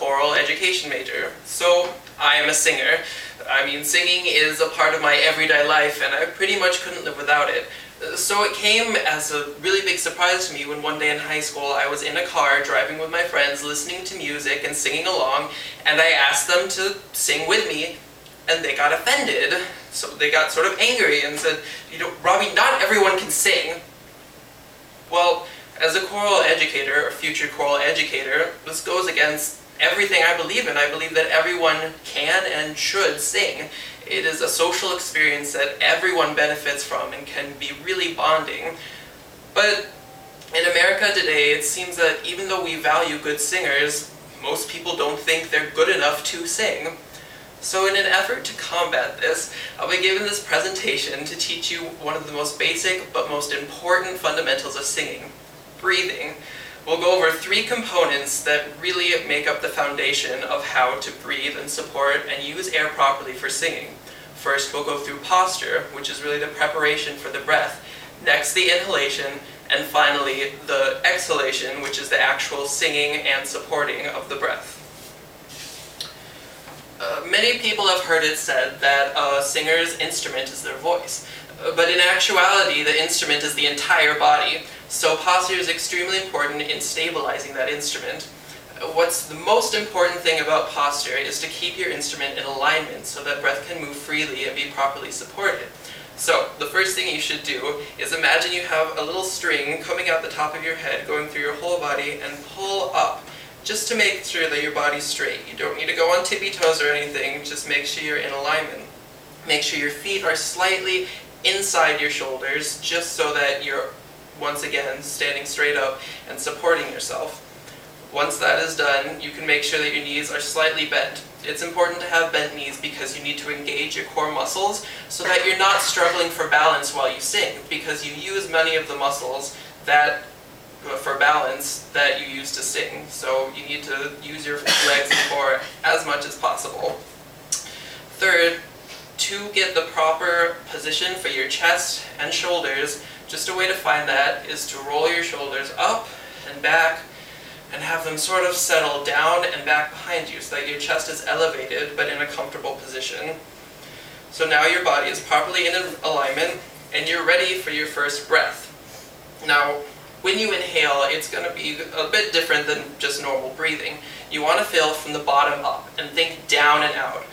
choral education major, so I am a singer. I mean, singing is a part of my everyday life, and I pretty much couldn't live without it. So it came as a really big surprise to me when one day in high school I was in a car driving with my friends, listening to music and singing along, and I asked them to sing with me, and they got offended. So they got sort of angry and said, you know, Robbie, not everyone can sing. Well, as a choral educator, a future choral educator, this goes against everything I believe in. I believe that everyone can and should sing. It is a social experience that everyone benefits from and can be really bonding. But in America today, it seems that even though we value good singers, most people don't think they're good enough to sing. So in an effort to combat this, I'll be giving this presentation to teach you one of the most basic but most important fundamentals of singing: breathing. We'll go over 3 components that really make up the foundation of how to breathe and support and use air properly for singing. First, we'll go through posture, which is really the preparation for the breath. Next, the inhalation, and finally, the exhalation, which is the actual singing and supporting of the breath. Many people have heard it said that a singer's instrument is their voice, but in actuality, the instrument is the entire body. So posture is extremely important in stabilizing that instrument. What's the most important thing about posture is to keep your instrument in alignment so that breath can move freely and be properly supported. So the first thing you should do is imagine you have a little string coming out the top of your head, going through your whole body, and pull up, just to make sure that your body's straight. You don't need to go on tippy toes or anything, just make sure you're in alignment. Make sure your feet are slightly inside your shoulders, just so that you're once again standing straight up and supporting yourself. Once that is done, you can make sure that your knees are slightly bent. It's important to have bent knees because you need to engage your core muscles so that you're not struggling for balance while you sing, because you use many of the muscles that for balance that you use to sing. So you need to use your legs and core as much as possible. Third, to get the proper position for your chest and shoulders, just a way to find that is to roll your shoulders up and back and have them sort of settle down and back behind you so that your chest is elevated but in a comfortable position. So now your body is properly in alignment and you're ready for your first breath. Now, when you inhale, it's going to be a bit different than just normal breathing. You want to feel from the bottom up and think down and out.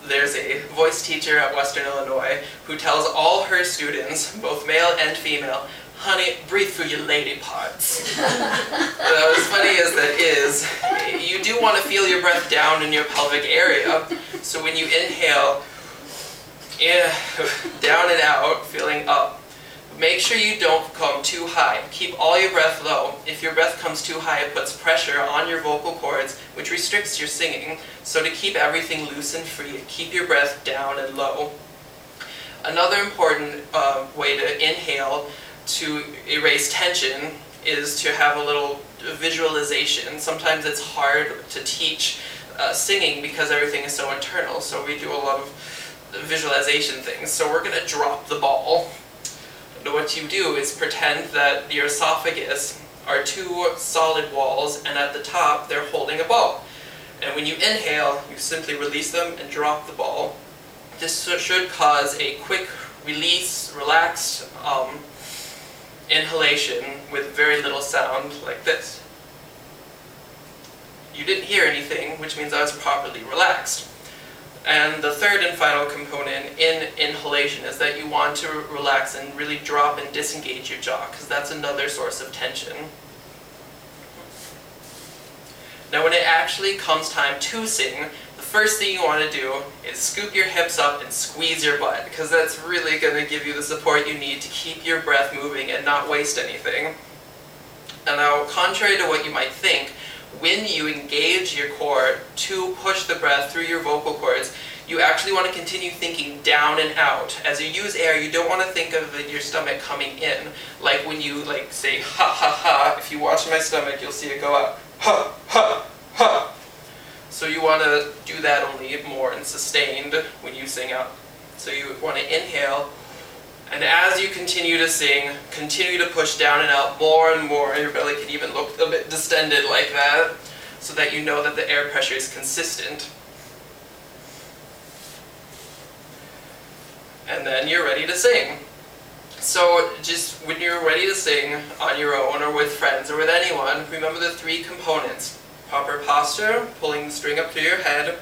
There's a voice teacher at Western Illinois who tells all her students, both male and female, honey, breathe through your lady parts. As funny as that is, you do want to feel your breath down in your pelvic area. So when you inhale, down and out, feeling up. Make sure you don't come too high. Keep all your breath low. If your breath comes too high, it puts pressure on your vocal cords, which restricts your singing. So to keep everything loose and free, keep your breath down and low. Another important way to inhale to erase tension is to have a little visualization. Sometimes it's hard to teach singing because everything is so internal, so we do a lot of visualization things. So we're going to drop the ball. What you do is pretend that your esophagus are 2 solid walls, and at the top they're holding a ball. And when you inhale, you simply release them and drop the ball. This should cause a quick release, relaxed inhalation with very little sound, like this. You didn't hear anything, which means I was properly relaxed. And the third and final component in inhalation is that you want to relax and really drop and disengage your jaw, because that's another source of tension. Now when it actually comes time to sing, the first thing you want to do is scoop your hips up and squeeze your butt, because that's really going to give you the support you need to keep your breath moving and not waste anything. And now, contrary to what you might think, when you engage your core to push the breath through your vocal cords, you actually want to continue thinking down and out. As you use air, you don't want to think of your stomach coming in. Like when you say ha ha ha, if you watch my stomach, you'll see it go out. Ha ha ha. So you want to do that only more and sustained when you sing out. So you want to inhale, and as you continue to sing, continue to push down and out more and more. Your belly can even look a bit distended like that. so that you know that the air pressure is consistent. And then you're ready to sing. So just when you're ready to sing on your own or with friends or with anyone, remember the 3 components. Proper posture, pulling the string up to your head,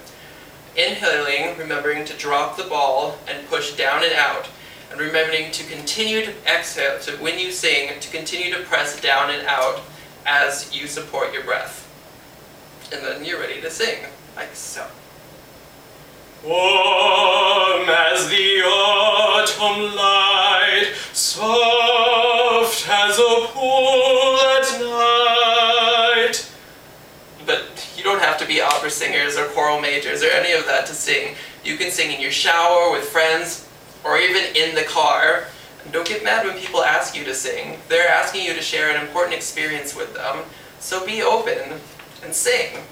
inhaling, remembering to drop the ball and push down and out, and remembering to continue to exhale, so when you sing, to continue to press down and out as you support your breath. And then you're ready to sing, like so. Warm as the autumn light, soft as a pool at night. But you don't have to be opera singers or choral majors or any of that to sing. You can sing in your shower with friends or even in the car. And don't get mad when people ask you to sing. They're asking you to share an important experience with them. So be open and sing.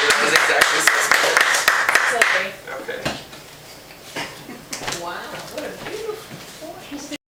That was exactly 6 minutes. It's okay. Okay. Wow.